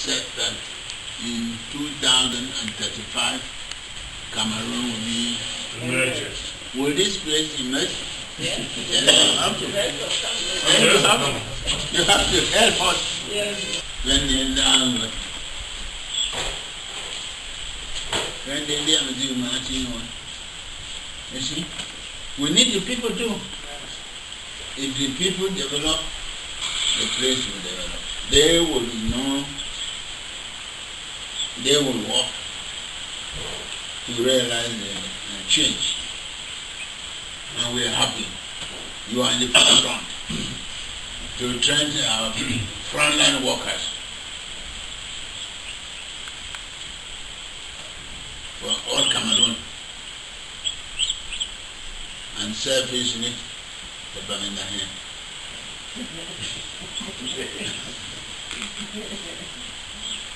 said that in 2035, Cameroon will be Emerges. Will this place emerge? Yes. Yes, you have to. You have to help us Yes. when they learn. When they learn, you see, we need the people too. If the people develop, the place will develop. They will know, they will work to realize the change. And we are happy. You are in the front to train our frontline workers for all Cameroon and selfishly the Bamenda here.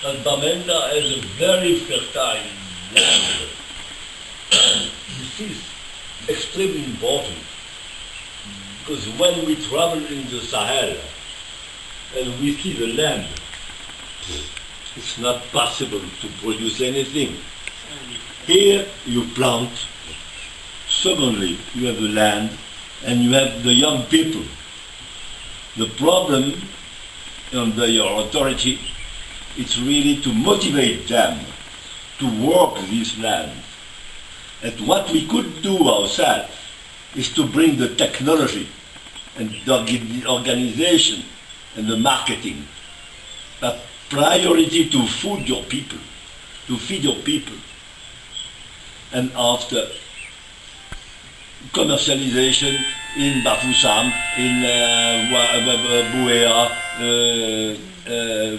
And Bamenda is a very fertile land. This is extremely important because when we travel in the Sahel and we see the land, it's not possible to produce anything. Here you plant, secondly you have the land and you have the young people. The problem under your authority is really to motivate them to work this land. And what we could do ourselves is to bring the technology and the organization and the marketing, a priority to feed your people, and after commercialization in Bafoussam, in Buea,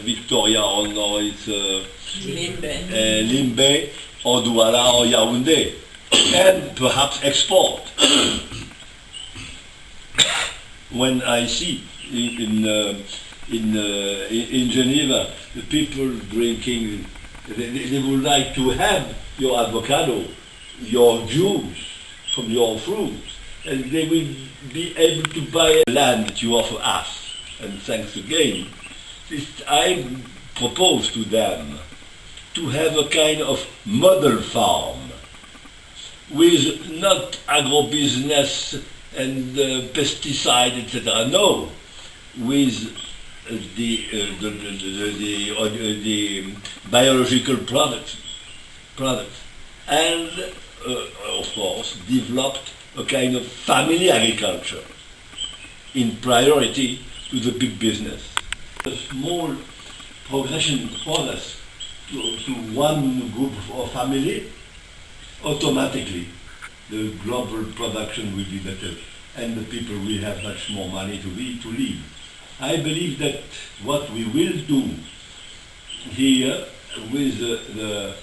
Victoria, or no, it's Limbe, or Douala, or Yaoundé, and perhaps export. When I see in Geneva the people drinking, they would like to have your avocado, your juice from your fruits, and they will be able to buy land that you offer us. And thanks again, I propose to them to have a kind of model farm with not agro-business and pesticide, etc. No, with the biological products, and of course developed a kind of family agriculture in priority to the big business. A small progress to one group or family, automatically the global production will be better and the people will have much more money to live. I believe that what we will do here with the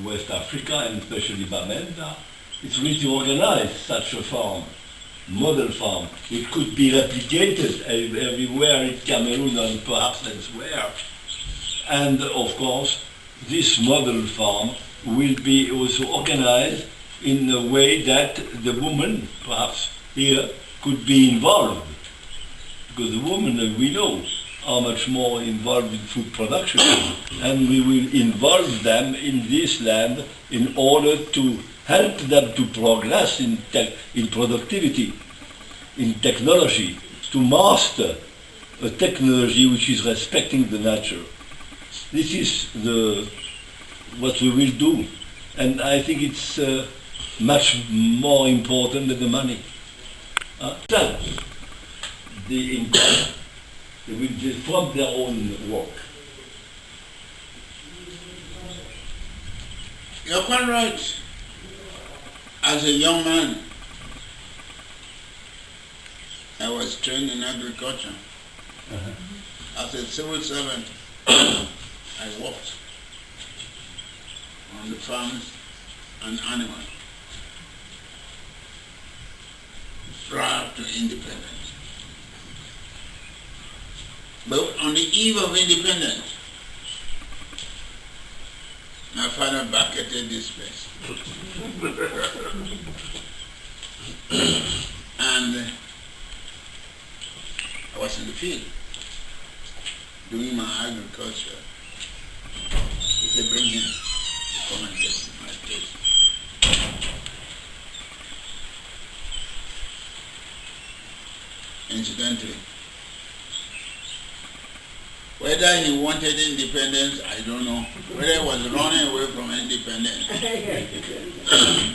West Africa and especially Bamenda, it's really to organize such a farm, model farm. It could be replicated everywhere in Cameroon and perhaps elsewhere. And of course, this model farm will be also organized in a way that the woman, perhaps here, could be involved. Because the women, we know, are much more involved in food production, and we will involve them in this land in order to help them to progress in productivity, in technology, to master a technology which is respecting the nature. This is what we will do, and I think it's much more important than the money. The income, they will just from their own work. You're quite right. As a young man, I was trained in agriculture. As a civil servant, I worked on the farms and animals prior to independence. But on the eve of independence, my father vacated this place. And I was in the field. doing my agriculture. He said, bring him to come and test my place. Incidentally, whether he wanted independence, I don't know. Whether he was running away from independence.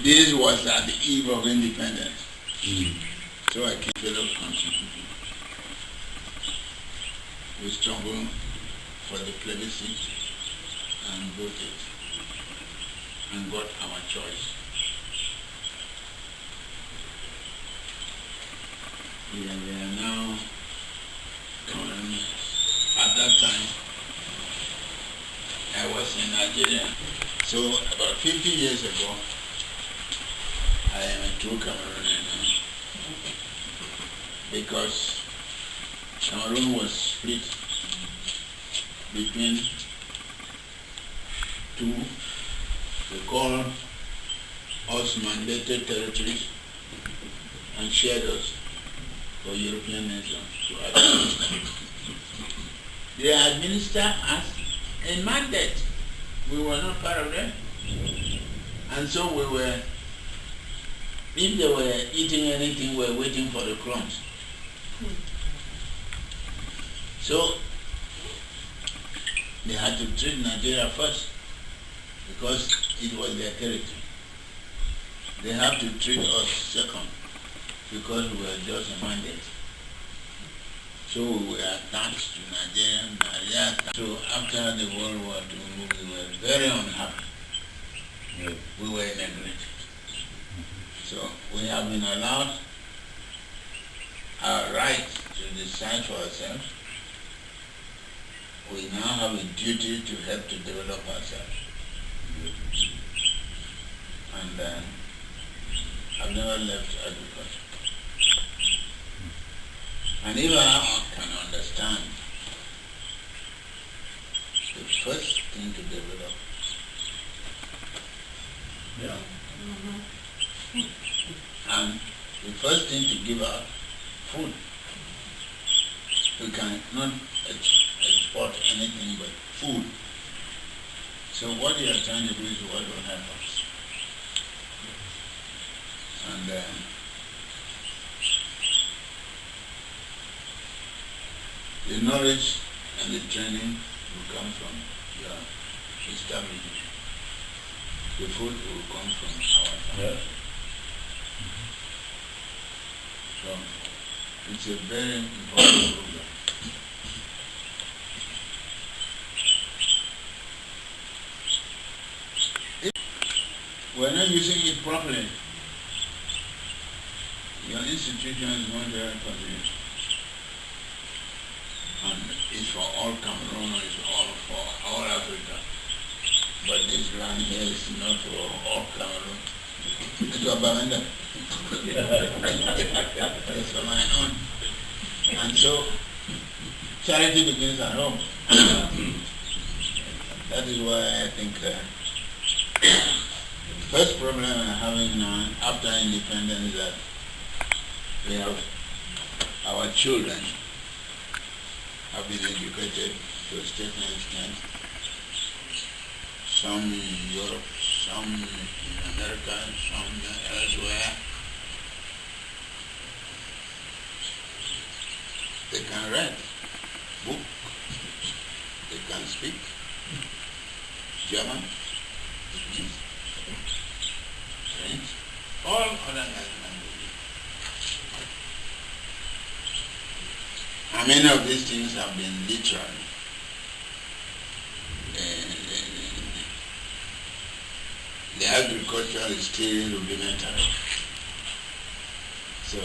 This was at the eve of independence. So I came to fellow country. We struggled for the plebiscite and voted and got our choice. We are now at that time I was in Nigeria. So about 50 years ago, I am a true Cameroonian now. Because Cameroon was split between two, they call us mandated territories and shared us for European nations to administer. They administer us a mandate. We were not part of them. And so we were, if they were eating anything, we were waiting for the crumbs. So they had to treat Nigeria first because it was their territory. They have to treat us second because we were just a mandate. So we were attached to Nigeria. So after the World War II, we were very unhappy. We were immigrated. So we have been allowed our right to decide for ourselves. We now have a duty to help to develop ourselves. And I've never left agriculture. And if I can understand, the first thing to develop, and the first thing to give out, food. We cannot export anything but food. So what you are trying to do is what will help us. And the knowledge and the training will come from your establishment. The food will come from our family. So it's a very important program. We're not using it properly. Your institution is going to help us. And it's for all Cameroon, it's for all Africa. But this land here is not for all Cameroon. It's for Bamenda. It's for my own. And so, charity begins at home. That is why I think the first problem we're having now after independence is that we have our children have been educated to a certain extent. Some in Europe, some in America, some elsewhere. They can read book, they can speak German, French, all other languages. And many of these things have been literally the agriculture is still rudimentary. So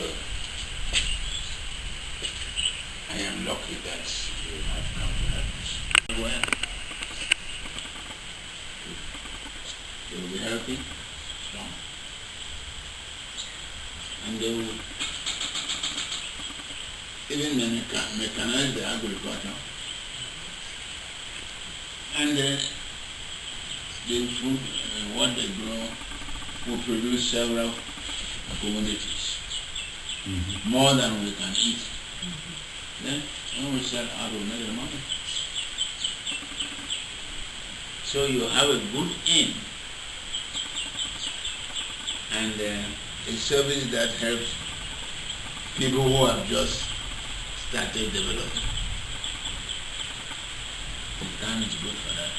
I am lucky that you have come to help us. Well, they will be healthy, strong, and they will even mechanize the agriculture. And the food, what they grow, will produce several commodities, more than we can eat. Then when we sell out, we make the money. So you have a good aim and a service that helps people who have just started developing. The time is good for that.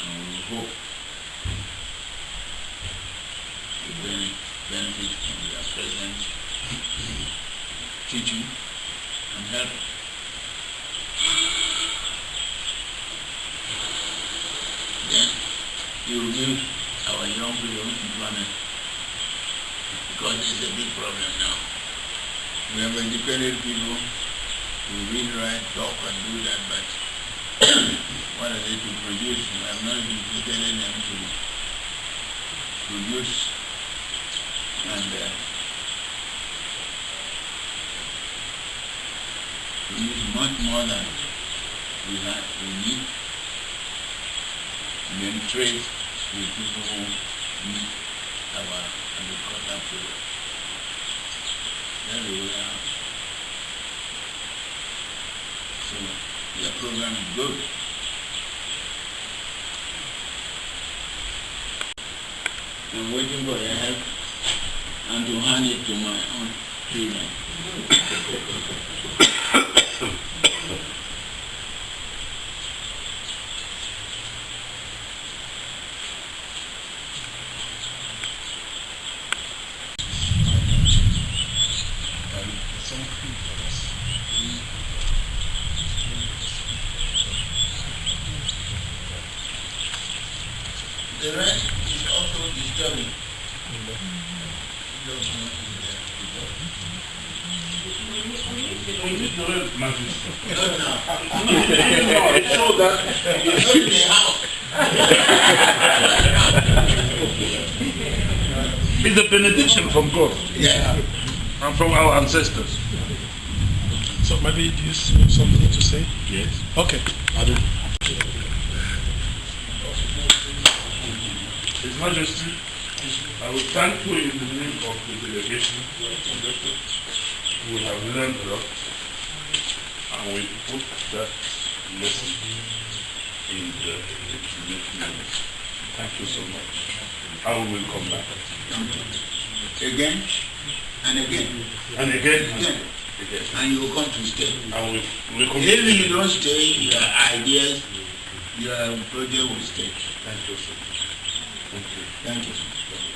And we hope to benefit from their present teaching and help. Then you will give our young people employment, because it's a big problem now. We have educated people who read, write, talk and do that, but what are they to produce? We have not educated them to produce and produce much more than we need. And then trade with people who need our agricultural product. That's the way out. So your program is good. I'm waiting for your help and to hand it to my own children. The rest is also disturbing. We need to learn magic. Not now. So that Not in the house. it's a benediction from God Yeah. and from our ancestors. So maybe do you have something to say? Yes. Okay. His Majesty, I will thank you in the name of the delegation. We have learned a lot and we put that lesson in the next minutes. Thank you so much. I will come back. Again and again. And again, Again. And you will come to stay. and we come If you don't stay, your ideas, your project will stay. Thank you so much. Thank you. Thank you.